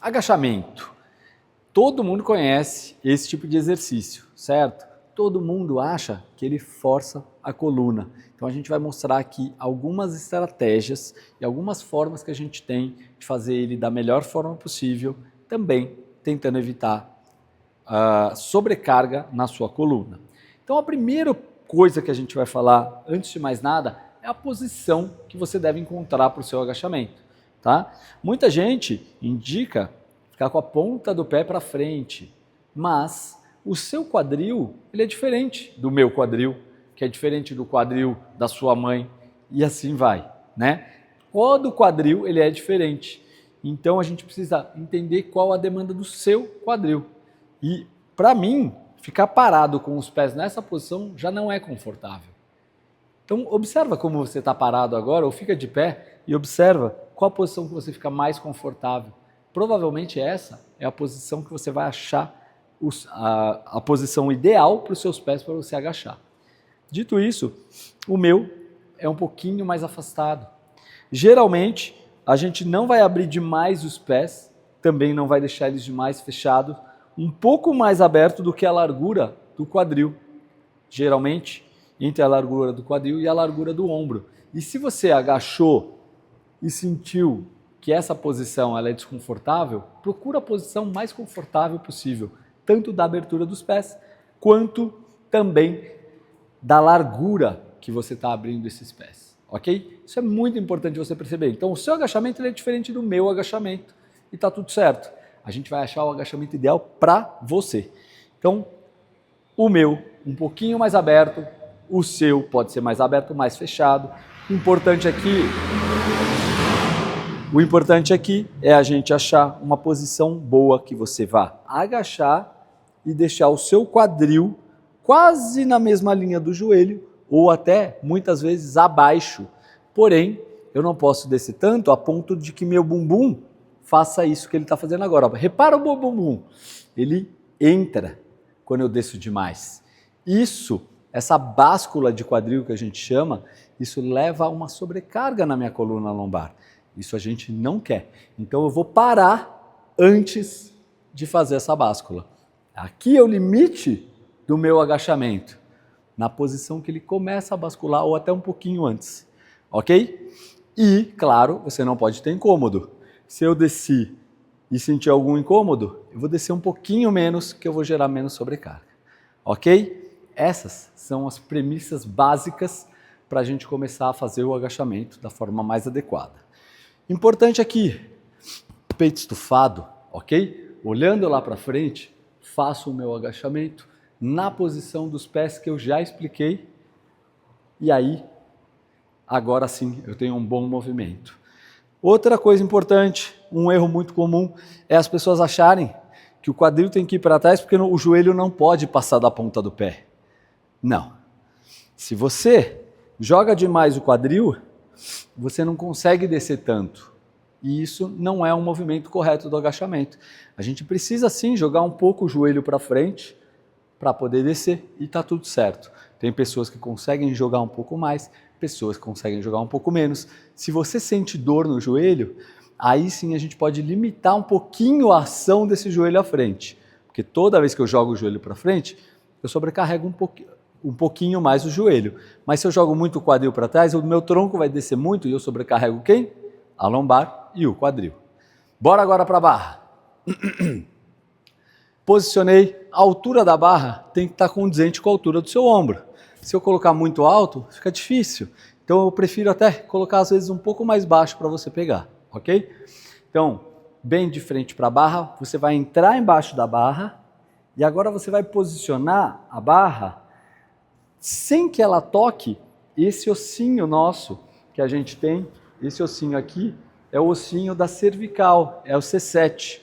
Agachamento. Todo mundo conhece esse tipo de exercício, certo? Todo mundo acha que ele força a coluna. Então a gente vai mostrar aqui algumas estratégias e algumas formas que a gente tem de fazer ele da melhor forma possível, também tentando evitar sobrecarga na sua coluna. Então a primeira coisa que a gente vai falar, antes de mais nada, é a posição que você deve encontrar para o seu agachamento. Tá? Muita gente indica ficar com a ponta do pé para frente, mas o seu quadril ele é diferente do meu quadril, que é diferente do quadril da sua mãe, e assim vai, né? Todo quadril ele é diferente, então a gente precisa entender qual a demanda do seu quadril. E para mim, ficar parado com os pés nessa posição já não é confortável. Então observa como você está parado agora, ou fica de pé e observa qual a posição que você fica mais confortável. Provavelmente essa é a posição que você vai achar a posição ideal para os seus pés para você agachar. Dito isso, o meu é um pouquinho mais afastado. Geralmente, a gente não vai abrir demais os pés, também não vai deixar eles demais fechados, um pouco mais aberto do que a largura do quadril. Geralmente, entre a largura do quadril e a largura do ombro. E se você agachou e sentiu que essa posição ela é desconfortável, procura a posição mais confortável possível, tanto da abertura dos pés, quanto também da largura que você está abrindo esses pés, ok? Isso é muito importante você perceber. Então, o seu agachamento ele é diferente do meu agachamento e está tudo certo. A gente vai achar o agachamento ideal para você. Então, o meu um pouquinho mais aberto, o seu pode ser mais aberto, mais fechado. O importante aqui é a gente achar uma posição boa que você vá agachar e deixar o seu quadril quase na mesma linha do joelho ou até muitas vezes abaixo. Porém, eu não posso descer tanto a ponto de que meu bumbum faça isso que ele está fazendo agora. Repara o meu bumbum, ele entra quando eu desço demais. Essa báscula de quadril que a gente chama, isso leva a uma sobrecarga na minha coluna lombar. Isso a gente não quer. Então eu vou parar antes de fazer essa báscula. Aqui é o limite do meu agachamento, na posição que ele começa a bascular ou até um pouquinho antes, ok? E, claro, você não pode ter incômodo. Se eu desci e sentir algum incômodo, eu vou descer um pouquinho menos, que eu vou gerar menos sobrecarga, ok? Essas são as premissas básicas para a gente começar a fazer o agachamento da forma mais adequada. Importante aqui, peito estufado, ok? Olhando lá para frente, faço o meu agachamento na posição dos pés que eu já expliquei. E aí, agora sim, eu tenho um bom movimento. Outra coisa importante, um erro muito comum, é as pessoas acharem que o quadril tem que ir para trás porque o joelho não pode passar da ponta do pé. Não. Se você joga demais o quadril, você não consegue descer tanto. E isso não é um movimento correto do agachamento. A gente precisa sim jogar um pouco o joelho para frente para poder descer e está tudo certo. Tem pessoas que conseguem jogar um pouco mais, pessoas que conseguem jogar um pouco menos. Se você sente dor no joelho, aí sim a gente pode limitar um pouquinho a ação desse joelho à frente. Porque toda vez que eu jogo o joelho para frente, eu sobrecarrego um pouquinho mais o joelho. Mas se eu jogo muito o quadril para trás, o meu tronco vai descer muito e eu sobrecarrego quem? A lombar e o quadril. Bora agora para a barra. Posicionei, a altura da barra tem que estar condizente com a altura do seu ombro. Se eu colocar muito alto, fica difícil. Então eu prefiro até colocar às vezes um pouco mais baixo para você pegar, ok? Então, bem de frente para a barra, você vai entrar embaixo da barra e agora você vai posicionar a barra sem que ela toque esse ossinho nosso que a gente tem. Esse ossinho aqui é o ossinho da cervical, é o C7.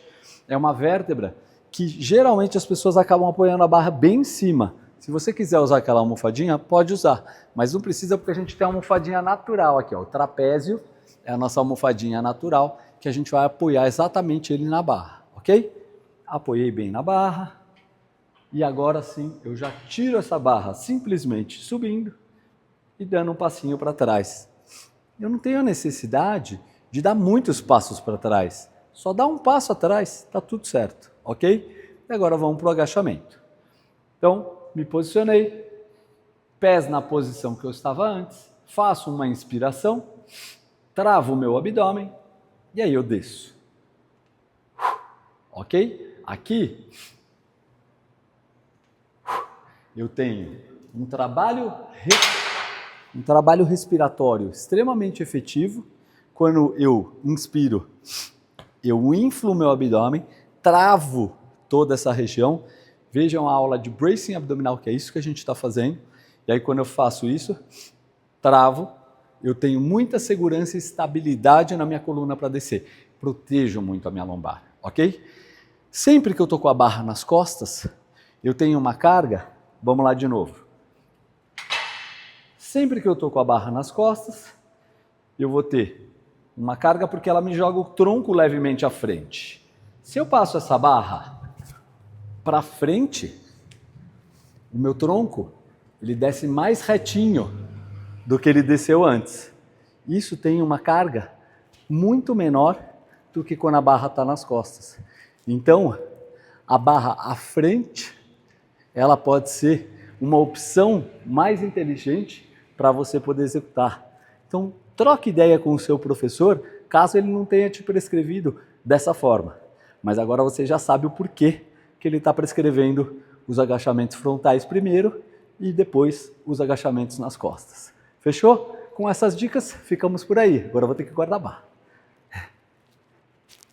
É uma vértebra que geralmente as pessoas acabam apoiando a barra bem em cima. Se você quiser usar aquela almofadinha, pode usar, mas não precisa porque a gente tem uma almofadinha natural aqui, ó. O trapézio é a nossa almofadinha natural que a gente vai apoiar exatamente ele na barra, ok? Apoiei bem na barra e agora sim eu já tiro essa barra simplesmente subindo e dando um passinho para trás. Eu não tenho a necessidade de dar muitos passos para trás, Só dá um passo atrás, tá tudo certo, ok? E agora vamos para o agachamento. Então, me posicionei, pés na posição que eu estava antes, faço uma inspiração, travo o meu abdômen e aí eu desço. Ok? Aqui eu tenho um trabalho respiratório extremamente efetivo. Quando eu inspiro, eu inflo o meu abdômen, travo toda essa região. Vejam a aula de bracing abdominal, que é isso que a gente está fazendo. E aí quando eu faço isso, travo, eu tenho muita segurança e estabilidade na minha coluna para descer. Protejo muito a minha lombar, ok? Sempre que eu estou com a barra nas costas, eu tenho uma carga. Vamos lá de novo. Sempre que eu estou com a barra nas costas, eu vou ter uma carga porque ela me joga o tronco levemente à frente. Se eu passo essa barra para frente, o meu tronco ele desce mais retinho do que ele desceu antes. Isso tem uma carga muito menor do que quando a barra está nas costas. Então, a barra à frente, ela pode ser uma opção mais inteligente para você poder executar. Então, troque ideia com o seu professor, caso ele não tenha te prescrevido dessa forma. Mas agora você já sabe o porquê que ele está prescrevendo os agachamentos frontais primeiro e depois os agachamentos nas costas. Fechou? Com essas dicas, ficamos por aí. Agora eu vou ter que guardar a barra.